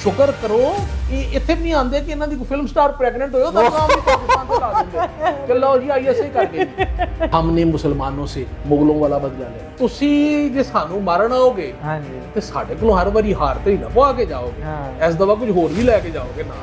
ਸ਼ੁਕਰ ਕਰੋ ਕਿ ਇੱਥੇ ਵੀ ਨਹੀਂ ਆਉਂਦੇ ਕਿ ਇਹਨਾਂ ਦੀ ਕੋਈ ਫਿਲਮ ਸਟਾਰ ਪ੍ਰੈਗਨੈਂਟ ਹੋਇਆ ਤਾਂ ਨਾਮ ਵੀ ਪਾਕਿਸਤਾਨ ਤੋਂ ਲਾ ਦਿੰਦੇ ਕਿ ਲਓ ਜੀ ਆਈਐਸਏ ਕਰ ਗਏ ਹਮਨੇ ਮੁਸਲਮਾਨੋਂ ਸੇ ਮੁਗਲੋਂ ਵਾਲਾ ਬਦਲਾ ਲਿਆ ਤੁਸੀਂ ਜੇ ਸਾਨੂੰ ਮਾਰਨ ਆਓਗੇ ਹਾਂਜੀ ਤੇ ਸਾਡੇ ਕੋਲੋਂ ਹਰ ਵਾਰੀ ਹਾਰ ਤੇ ਹੀ ਨਾ ਪਵਾ ਕੇ ਜਾਓਗੇ ਇਸ ਦਫਾ ਕੁਝ ਹੋਰ ਵੀ ਲੈ ਕੇ ਜਾਓਗੇ ਨਾ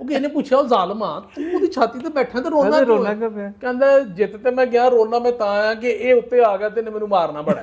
ਉਹ ਕਿਸੇ ਨੇ ਪੁੱਛਿਆ ਉਹ ਜ਼ਾਲਮਾ ਤੂੰ ਉਹਦੀ ਛਾਤੀ ਤੇ ਬੈਠਾ ਤੇ ਰੋਣਾ ਕਿਉਂ ਪਿਆ ਕਹਿੰਦਾ ਜਿੱਤ ਤੇ ਮੈਂ ਗਿਆ ਰੋਣਾ ਮੈਂ ਤਾਂ ਆ ਕਿ ਇਹ ਉੱਤੇ ਆ ਗਿਆ ਤੇ ਨੇ ਮੈਨੂੰ ਮਾਰਨਾ ਬੜਾ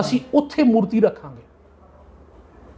ਅਸੀਂ ਉੱਥੇ ਮੂਰਤੀ ਰੱਖਾਂਗੇ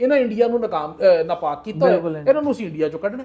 ਇਹਨਾਂ ਇੰਡੀਆ ਨੂੰ ਨਾਪਾਕ ਕੀਤਾ ਇਹਨਾਂ ਨੂੰ ਅਸੀਂ ਇੰਡੀਆ ਚੋਂ ਕੱਢਣਾ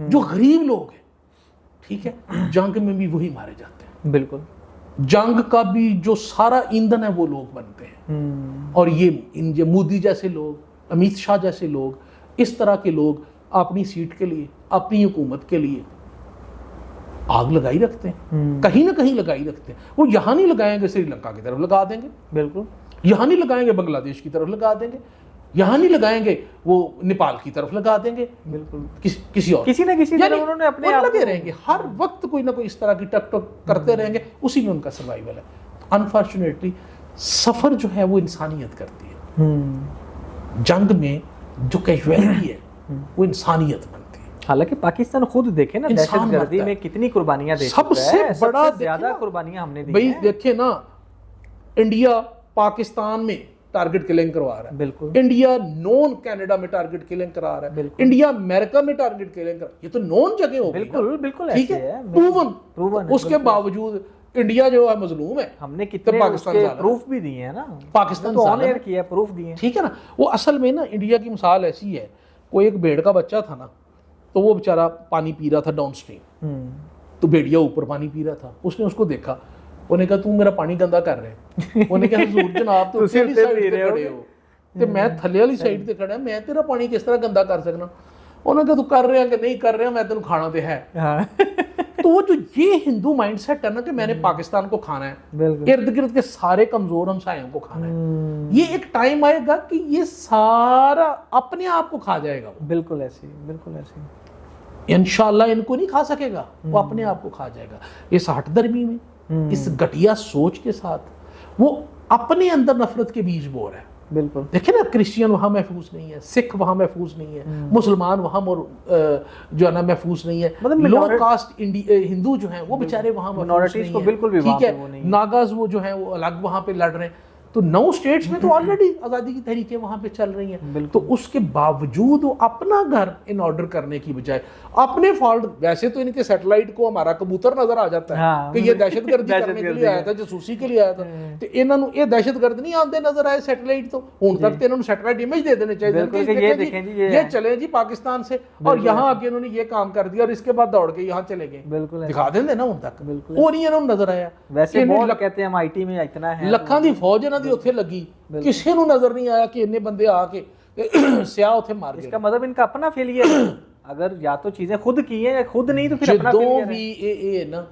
جو غریب لوگ ہیں، ٹھیک ہے، جنگ میں بھی وہی مارے جاتے ہیں. بالکل. جنگ کا بھی جو سارا ایندھن ہے وہ لوگ بنتے ہیں. اور یہ مودی جیسے لوگ، امیت شاہ جیسے لوگ، اس طرح کے لوگ اپنی سیٹ کے لیے، اپنی حکومت کے لیے آگ لگائی رکھتے ہیں، کہیں نہ کہیں لگائی رکھتے ہیں. وہ یہاں نہیں لگائیں گے سری لنکا کی طرف لگا دیں گے، بالکل. یہاں نہیں لگائیں گے بنگلہ دیش کی طرف لگا دیں گے، یہاں نہیں لگائیں گے وہ نیپال کی طرف لگا دیں گے، بالکل کسی اور، کسی نہ کسی طرح انہوں نے اپنے آپ لگے رہیں گے. ہر وقت کوئی نہ کوئی اس طرح کی ٹک ٹک کرتے رہیں گے، اسی میں ان کا سروائیول ہے. انفارچونیٹلی سفر جو ہے وہ انسانیت کرتی ہے. جنگ میں جو کیجویلٹی ہے وہ انسانیت بنتی ہے. حالانکہ پاکستان خود دیکھیں نا دہشت گردی میں کتنی قربانیاں دے چکا ہے. سب سے بڑا زیادہ قربانیاں ہم نے دی بھائی دیکھیں نا، انڈیا پاکستان میں ٹارگٹ کلنگ کروا رہا ہے، بالکل. انڈیا نون کینیڈا میں ٹارگٹ کلنگ کرا رہا ہے، انڈیا امریکہ میں ٹارگٹ کلنگ کرا، یہ تو نون جگہ ہو گئی. بالکل بالکل ٹھیک ایسے ہے، پروون. اس کے باوجود انڈیا جو ہے مظلوم ہے. ہم نے کتنے پاکستان پروف بھی دیے ہیں نا، پاکستان تو آن ایئر کیا، پروف دیے ہیں. ٹھیک ہے نا. وہ اصل میں نا انڈیا کی مثال ایسی ہے، کوئی ایک بھیڑ کا بچہ تھا نا، تو وہ بیچارہ پانی پی رہا تھا ڈاؤن اسٹریم، تو بھیڑیا اوپر پانی پی رہا تھا. اس نے اس کو دیکھا، انہوں نے کہا تم میرا پانی گندا کر رہے ہیں. انہوں نے کہا حضور جناب تو اسی سائڈ تے کھڑے ہو تے میں تھلے والی سائڈ تے کھڑا، میں تیرا پانی کس طرح گندا کر سکنا. انہوں نے کہا تو کر رہے ہیں کہ نہیں کر رہے ہیں، میں تینوں کھانا تے ہے. تو وہ جو یہ ہندو مائنڈ سیٹ ہے نا کہ میں نے پاکستان کو کھانا ہے، ارد گرد کے سارے کمزور ہمسایوں کو کھانا ہے، یہ ایک ٹائم آئے گا کہ یہ سارا اپنے آپ کو کھا جائے گا. بالکل ایسے بالکل ایسے انشاءاللہ ان کو نہیں کھا سکے گا، وہ اپنے آپ کو کھا جائے گا. اس ہٹ درمی میں، اس گھٹیا سوچ کے ساتھ وہ اپنے اندر نفرت کے بیج بو رہا ہے. بالکل. دیکھیں نا، کرسچین وہاں محفوظ نہیں ہے، سکھ وہاں محفوظ نہیں ہے، مسلمان وہاں جو ہے نا محفوظ نہیں ہے، لو کاسٹ ہندو جو ہیں وہ بیچارے وہاں محفوظ نہیں ہیں. ٹھیک ہے، ناگاز وہ جو ہیں وہ الگ وہاں پہ لڑ رہے ہیں. تو 9 اسٹیٹس میں تو آلریڈی آزادی کی تحریکیں وہاں پہ چل رہی ہیں. تو اس کے باوجود وہ اپنا گھر ان آرڈر کرنے کی بجائے اپنے فالٹ، ویسے تو ان کے سیٹلائٹ کو ہمارا کبوتر نظر آ جاتا ہے کہ یہ دہشت گردی کرنے کے لیے آیا تھا، جاسوسی کے لیے آیا تھا. تو انہوں نے یہ دہشت گرد نہیں آتے نظر آئے سیٹلائٹ، تو ہوں تک تو انہوں نے سیٹلائٹ امیج دے دینے چاہیے، یہ چلے جی پاکستان سے، اور یہاں آ کے انہوں نے یہ کام کر دیا اور اس کے بعد دوڑ کے یہاں چلے گئے. دکھا دیں نا ان تک، وہ نہیں انہوں نے نظر آیا. ویسے بہت کہتے ہیں ہم آئی ٹی میں اتنا ہے، لکھاں دی فوج انہاں دی اتھے لگی، کسی نو نظر نہیں آیا کہ انہیں بندے آ کے سیاہ اتھے مار گئے. اس کا مطلب ان کا اپنا فیلئر ہے. اگر یا تو چیزیں خود کی ہیں یا خود نہیں، تو پھر اپنا جدوں بھی یہ نا،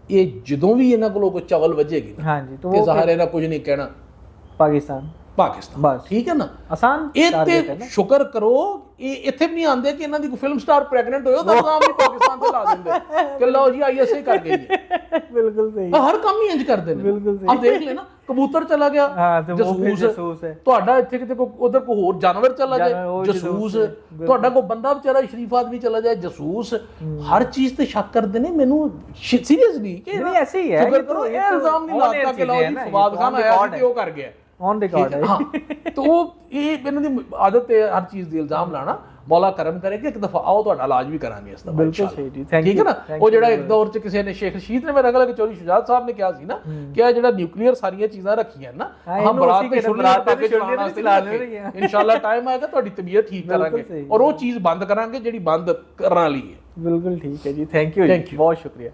یہ جدوں بھی انہاں کو لوگ چول وجے گی، ہاں جی، تو وہ ظاہر ہے نا کچھ نہیں کہنا پاکستان بس. ٹھیک ہے نا، آسان شکر کرو اتنے بھی نہیں آتے کہ انہوں نے فلم سٹار پریگننٹ ہوئے تو کام بھی پاکستان سے لا دیں کہ لو جی آئی ایس اے کر گئی ہے. بالکل صحیح، ہر کام ہی انج کر دیں. اب دیکھ لینا، کبوتر چلا گیا جاسوس ہے، تہاڈا ایتھے کتے ادھر کوئی ہور جانور چلا جائے جاسوس، تہاڈا کوئی بندہ بیچارہ شریف آدمی چلا جائے جاسوس. ہر چیز تے شک کر دینے. مینوں سیریسلی کہ ایسے ہی ہے، شکر کرو یہ الزام نہیں لاتا کہ لو جی فواد خان آیا سی وہ کر گیا آن ریکارڈ ہے. تو وہ یہ انہوں دی عادت ہے ہر چیز دی الزام لانا. مولا کرم کرے کہ ایک دفعہ آؤ تو علاج بھی کرانگے اس دفعہ. بالکل صحیح جی، ٹھیک ہے نا. وہ جڑا ایک دور چ کسی نے شیخ رشید نے میرا خیال ہے کہ چوری شجاعت صاحب نے کیا سی نا کہ جڑا نیوکلیئر ساری چیزاں رکھیاں نا ہم برات تے چلانے انشاءاللہ ٹائم آئے گا تہاڈی طبیعت ٹھیک کرانگے اور وہ چیز بند کرانگے جڑی بند کرن والی ہے. بالکل ٹھیک ہے جی، تھینک یو، بہت شکریہ.